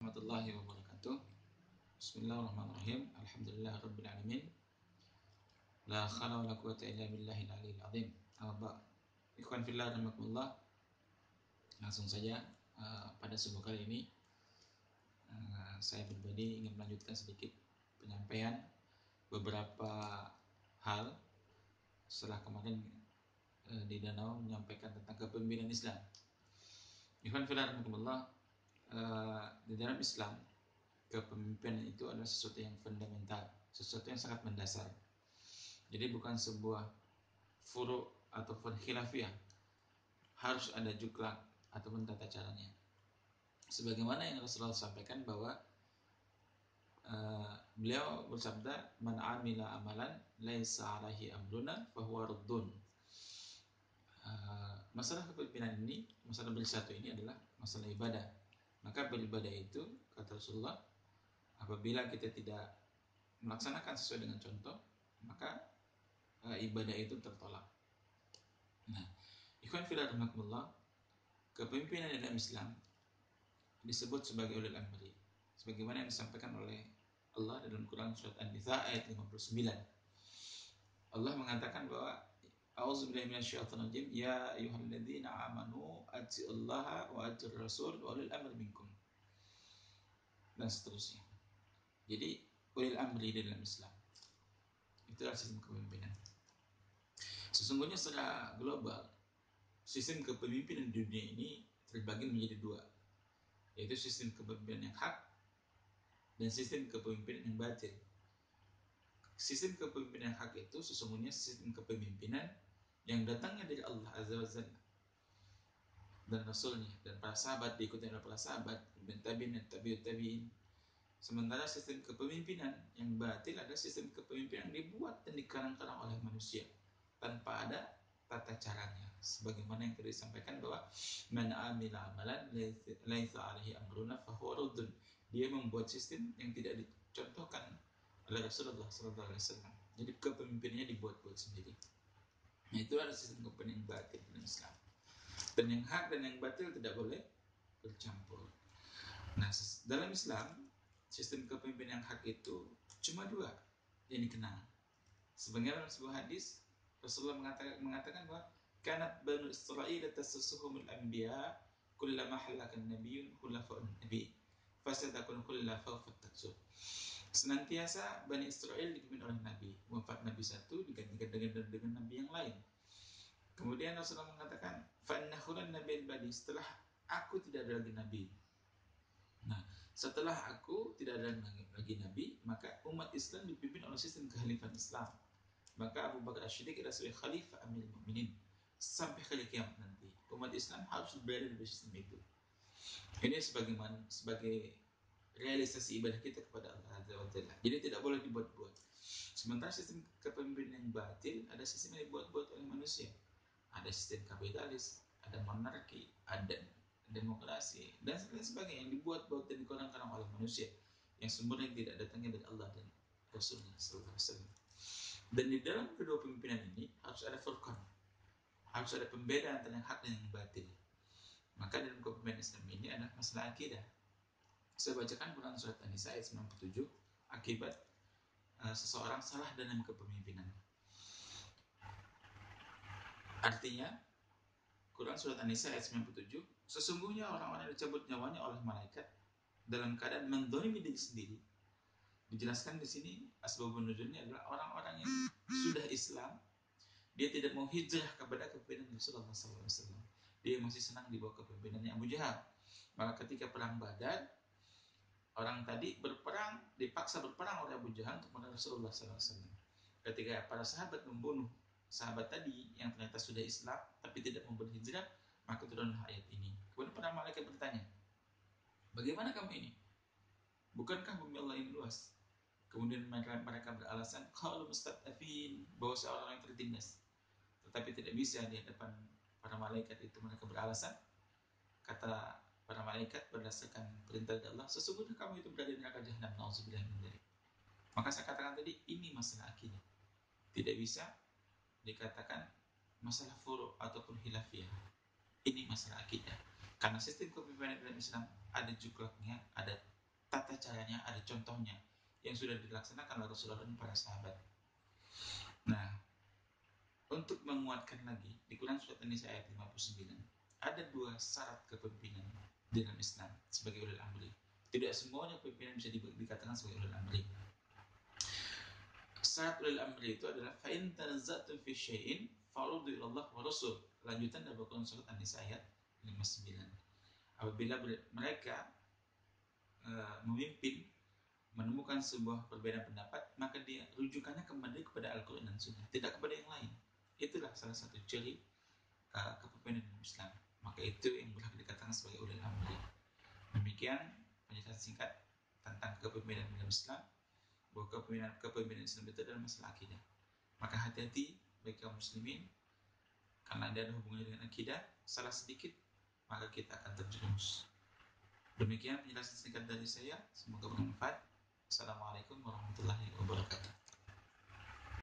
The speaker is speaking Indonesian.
Warahmatullahi wabarakatuh. Bismillahirrahmanirrahim. Alhamdulillah rabbil alamin. La khala wa la quwata illa billahil aliyil azim. Ikhwan fillah rahimakumullah. Langsung saja pada subuh kali ini saya pribadi ingin melanjutkan sedikit penyampaian beberapa hal setelah kemarin di Danau menyampaikan tentang kepemimpinan Islam. Ikhwan fillah rahimakumullah, di dalam Islam kepemimpinan itu adalah sesuatu yang fundamental, sesuatu yang sangat mendasar. Jadi bukan sebuah furu ataupun khilafiyah, harus ada juklak ataupun tata caranya. Sebagaimana yang Rasulullah sampaikan bahwa beliau bersabda, man amila amalan laisa alaihi amruna fahuwa raddun. Masalah kepemimpinan ini, masalah bersatu ini adalah masalah ibadah. Maka beribadah itu, kata Rasulullah, apabila kita tidak melaksanakan sesuai dengan contoh, maka ibadah itu tertolak. Nah, ikhwan fillah rahimakumullah, kepemimpinan dalam Islam disebut sebagai ulil amri, sebagaimana yang disampaikan oleh Allah dalam Quran surat An-Nisa ayat 59. Allah mengatakan bahwa A'udzubillahi minasyaitonir rajim, ya ayyuhalladzina amanu atiullaha wa atiur rasul wa ulil amri minkum, dan seterusnya. Jadi ulil amri dalam Islam itu adalah sistem kepemimpinan. Sesungguhnya secara global sistem kepemimpinan di dunia ini terbagi menjadi dua, yaitu sistem kepemimpinan yang hak dan sistem kepemimpinan yang batil. Sistem kepemimpinan yang hak itu sesungguhnya sistem kepemimpinan yang datangnya dari Allah Azza wa Jalla dan Rasulnya dan para sahabat, diikuti oleh para sahabat dan tabi'in dan tabi'ut tabi'in. Sementara sistem kepemimpinan yang batil adalah sistem kepemimpinan yang dibuat dan dikarang-karang oleh manusia tanpa ada tata caranya. Sebagaimana yang tadi disampaikan bahwa man amila amalan laisa alaihi amruna fahuwa raddun. Dia membuat sistem yang tidak dicontohkan oleh Rasulullah SAW. Jadi kepemimpinannya dibuat-buat sendiri. Nah, itu adalah sistem kepemimpinan batil dalam Islam. Dan yang hak dan yang batil tidak boleh bercampur. Nah, dalam Islam sistem kepemimpinan yang hak itu cuma dua yang dikenal. Sebenarnya dalam sebuah hadis Rasulullah mengatakan bahwa kanat banu Israil tasussuhumul anbiya kullama halakan nabiyyun khulafa'un nabi fasatakun khulafa fataksu. Senantiasa Bani Israel dipimpin oleh Nabi. Wafat Nabi satu digantikan dengan Nabi yang lain. Kemudian Rasulullah mengatakan, fa'annakhulan Nabi al-Badi, setelah aku tidak ada lagi Nabi. Nah, setelah aku tidak ada lagi Nabi, maka umat Islam dipimpin oleh sistem kekhalifahan Islam. Maka Abu Bakar As-Siddiq adalah sebagai khalifah Amirul Mukminin sampai hari kiamat nanti. Umat Islam harus berada di sistem itu. Ini sebagai realisasi ibadah kita kepada Allah Azza wa Jalla. Jadi tidak boleh dibuat-buat. Sementara sistem kepemimpinan yang batil ada sistem yang dibuat-buat oleh manusia. Ada sistem kapitalis, ada monarki, ada demokrasi, dan sebagainya yang dibuat-buat dan dikorang-karang oleh manusia yang sumbernya tidak datangnya dari Allah dan Rasulnya SAW. Dan di dalam kedua pemimpinan ini harus ada furqan, harus ada pembedaan antara yang hak dan yang batil. Maka dalam kepemimpinan Islam ini adalah masalah akidah. Saya bacakan Quran surat An-Nisa ayat 97 akibat seseorang salah dalam kepemimpinan. Artinya Quran surat An-Nisa ayat 97, sesungguhnya orang-orang yang dicabut nyawanya oleh malaikat dalam keadaan mendolimi diri sendiri. Dijelaskan di sini asbabun nuzulnya adalah orang-orang yang sudah Islam, dia tidak mau hijrah kepada kepemimpinan Rasulullah SAW. Dia masih senang di bawah kepemimpinannya Abu Jahal. Maka ketika perang Badar, orang tadi dipaksa berperang oleh Abu Jahal untuk melawan Rasulullah SAW. Ketika para sahabat membunuh sahabat tadi yang ternyata sudah Islam tapi tidak mau berhijrah, maka turunlah ayat ini. Kemudian para malaikat bertanya, bagaimana kamu ini? Bukankah bumi Allah ini luas? Kemudian mereka beralasan, qalu mustad'afin, bahwa seorang yang tertindas. Tetapi tidak bisa di hadapan para malaikat itu. Mereka beralasan, kata para malaikat berdasarkan perintah dari Allah, sesungguhnya kamu itu berada di neraka jahanam, na'udzubillah min dzalik. Maka saya katakan tadi, ini masalah akidah. Tidak bisa dikatakan masalah furu' ataupun khilafiyah. Ini masalah akidah. Karena sistem kepemimpinan dalam Islam ada juklaknya, ada tata caranya, ada contohnya yang sudah dilaksanakan oleh Rasulullah dan para sahabat. Nah, untuk menguatkan lagi, di Quran surat An-Nisa ayat 59, ada 2 syarat kepemimpinan dalam Islam sebagai ulil amri. Tidak semuanya pimpinan bisa dikatakan sebagai ulil amri. Syarat ulil amri itu adalah fa in tanazza'tum fi syai'in faruddu ila Allah wa Rasul. Lanjutan dari Quran surat An-Nisa ayat 59. Apabila mereka memimpin menemukan sebuah perbedaan pendapat, maka dia rujukannya kembali kepada Al-Quran dan Sunnah, tidak kepada yang lain. Itulah salah satu ciri kepemimpinan Islam. Maka itu yang boleh dikatakan sebagai ulil amri. Demikian penjelasan singkat tentang kepemimpinan dalam Islam, bahwa kepemimpinan Islam itu adalah masalah akidah. Maka hati-hati bagi kaum muslimin, karena ada hubungannya dengan akidah, salah sedikit maka kita akan terjerumus. Demikian penjelasan singkat dari saya, semoga bermanfaat. Assalamualaikum warahmatullahi wabarakatuh.